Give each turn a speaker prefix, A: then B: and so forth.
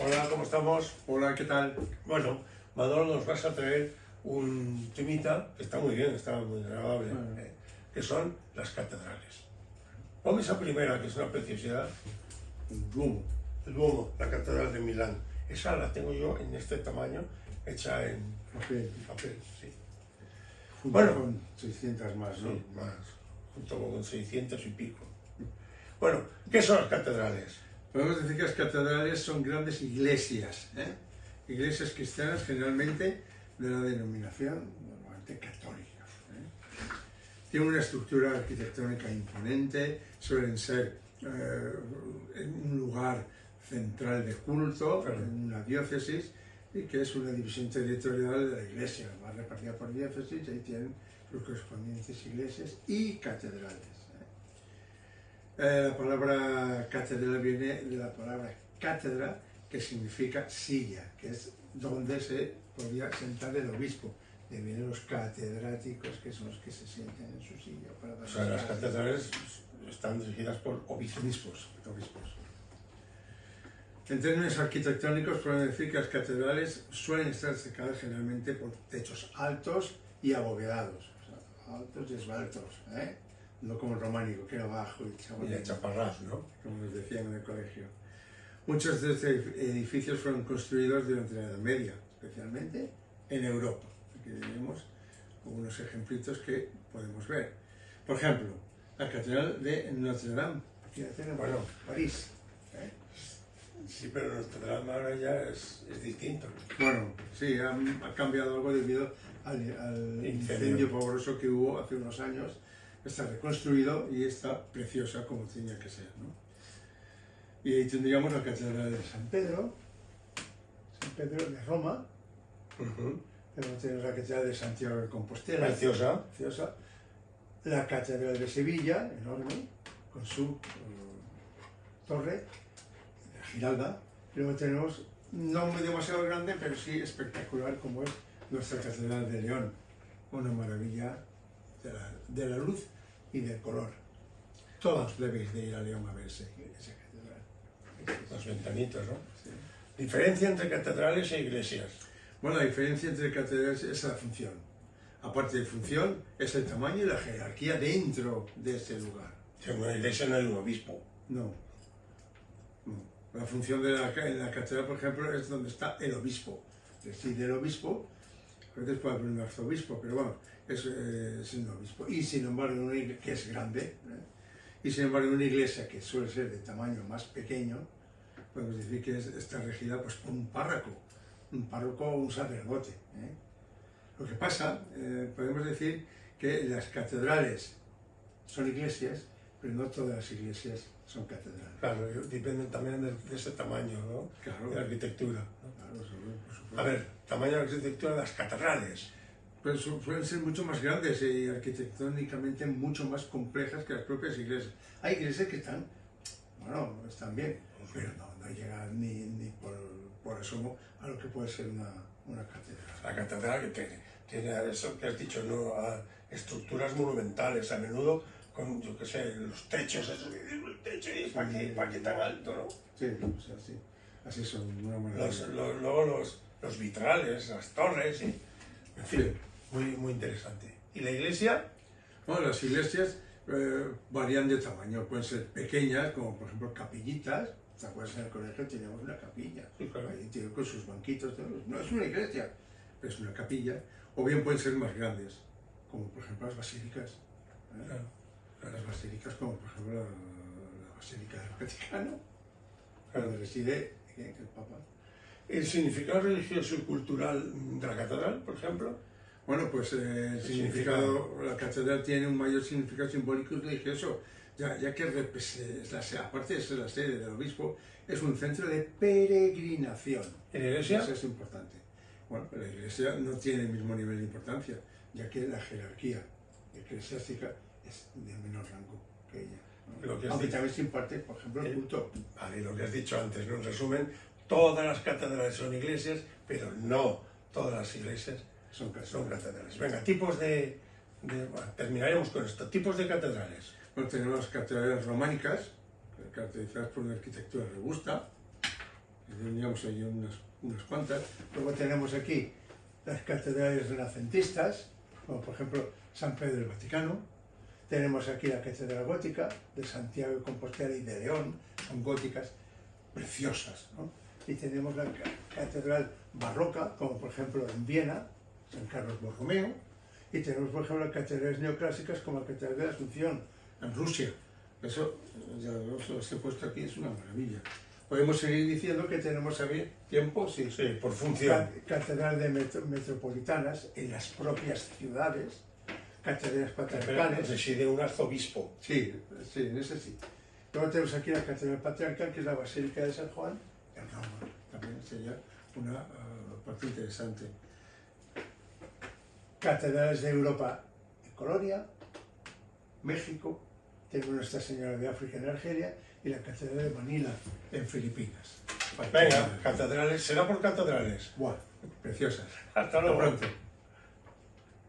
A: Hola, ¿cómo estamos?
B: Hola, ¿qué tal?
A: Bueno, Manolo, nos vas a traer un temita que está muy bien, está muy agradable, que son las catedrales. Ponme esa primera, que es una preciosidad,
B: El Duomo.
A: el Duomo, la Catedral de Milán. Esa la tengo yo en este tamaño, hecha en papel, sí.
B: Junto
A: Bueno,
B: con 600 más, ¿no?
A: Sí, más, junto con 600 y pico. Bueno, ¿qué son las catedrales?
B: Podemos decir que las catedrales son grandes iglesias, iglesias cristianas generalmente de la denominación normalmente católica. Tienen una estructura arquitectónica imponente, suelen ser en un lugar central de culto, en una diócesis, y que es una división territorial de la iglesia, más repartida por diócesis, y ahí tienen sus correspondientes iglesias y catedrales. La palabra catedral viene de la palabra cátedra, que significa silla, que es donde se podía sentar el obispo. De vienen los catedráticos, que son los que se sienten en su silla.
A: O sea, las catedrales están dirigidas por obispos.
B: En términos arquitectónicos, podemos decir que las catedrales suelen estar cercadas generalmente por techos altos y abovedados, o sea, altos y esbeltos, no como el románico, que era bajo y
A: chaparrás, ¿no?
B: Como nos decían en el colegio. Muchos de estos edificios fueron construidos durante la Edad Media, especialmente en Europa. Aquí tenemos algunos ejemplitos que podemos ver. Por ejemplo, la Catedral de Notre Dame, aquí la tenemos,
A: Bueno,
B: París.
A: Sí, pero Notre Dame ahora ya es distinto.
B: Bueno, sí, ha cambiado algo debido al incendio pavoroso que hubo hace unos años. Está reconstruido y está preciosa como tenía que ser, ¿no? Y ahí tendríamos la Catedral de San Pedro de Roma. Luego tenemos la Catedral de Santiago de Compostela.
A: Preciosa.
B: La Catedral de Sevilla, enorme, con su torre, la Giralda. Luego tenemos, no demasiado grande, pero sí espectacular, como es nuestra Catedral de León. Una maravilla de la luz y del color. Todos debéis de ir a León a ver esa catedral.
A: Los ventanitos, ¿no?
B: Sí.
A: Diferencia entre catedrales e iglesias.
B: Bueno, la diferencia entre catedrales es la función. Aparte de función, es el tamaño y la jerarquía dentro de ese lugar.
A: En una iglesia no hay un obispo.
B: No. La función de la catedral, por ejemplo, es donde está el obispo. Reside el obispo, a veces puede haber un arzobispo, pero bueno, es un obispo. Y sin embargo, que es grande, y sin embargo, una iglesia que suele ser de tamaño más pequeño, podemos decir que está regida pues, por un párroco o un sacerdote. Lo que pasa, podemos decir que las catedrales son iglesias, pero no todas las iglesias son catedrales.
A: Claro, dependen también de ese tamaño, ¿no?
B: Claro.
A: De la arquitectura, ¿no?
B: Claro, por supuesto.
A: A ver, tamaño de la arquitectura de las catedrales.
B: Pero suelen ser mucho más grandes y arquitectónicamente mucho más complejas que las propias iglesias. Hay iglesias que están bien, pero no llegan ni por asomo a lo que puede ser una catedral.
A: La catedral que tiene eso que has dicho, ¿no? Estructuras monumentales, a menudo con, yo qué sé, los techos, el techo y ¿para qué tan alto, no?
B: Sí, o sea, sí. Así son, una maravilla.
A: Luego los vitrales, las torres, y, en fin,
B: Sí.
A: muy interesante. ¿Y la iglesia?
B: Bueno, las iglesias varían de tamaño, pueden ser pequeñas, como por ejemplo capillitas. ¿Te acuerdas en el colegio? Teníamos una capilla,
A: Sí, claro.
B: ahí tiene con sus banquitos, no es una iglesia, pero es una capilla. O bien pueden ser más grandes, como por ejemplo las basílicas.
A: Claro.
B: Las basílicas, como por ejemplo la Basílica del Vaticano, donde reside el Papa.
A: ¿El significado religioso y cultural de la catedral, por ejemplo?
B: Bueno, pues el significado, la catedral tiene un mayor significado simbólico y religioso, ya que aparte de ser la sede del obispo, es un centro de peregrinación.
A: ¿Y la iglesia?
B: Eso es importante. Bueno, la iglesia no tiene el mismo nivel de importancia, ya que la jerarquía eclesiástica es de menor rango que ella, ¿no? Aunque también se imparte, por ejemplo, el culto.
A: Vale, lo que has dicho antes, ¿no? En resumen, todas las catedrales son iglesias, pero no todas las iglesias son catedrales. Venga, tipos bueno, terminaremos con esto. Tipos de catedrales.
B: Bueno, tenemos las catedrales románicas, caracterizadas por una arquitectura robusta, Teníamos ahí unas cuantas. Luego tenemos aquí las catedrales renacentistas, como por ejemplo San Pedro del Vaticano. Tenemos aquí la catedral gótica de Santiago de Compostela y de León, son góticas preciosas, ¿no? Y tenemos la catedral barroca, como por ejemplo en Viena, San Carlos Borromeo, y tenemos por ejemplo las catedrales neoclásicas como la Catedral de la Asunción en Rusia. Eso, ya os he puesto aquí, es una maravilla. Podemos seguir diciendo que tenemos aquí tiempo, sí,
A: Sí, por función.
B: catedral de metropolitanas en las propias ciudades, catedrales patriarcales.
A: Reside un arzobispo.
B: Sí, sí, en ese sí. Luego tenemos aquí la catedral patriarcal, que es la Basílica de San Juan, en Roma. También sería una parte interesante. Catedrales de Europa en Colonia, México, tenemos Nuestra Señora de África en Argelia y la Catedral de Manila en Filipinas.
A: Venga, catedrales, será por catedrales.
B: Bueno, preciosas.
A: Hasta luego.
B: Hasta pronto.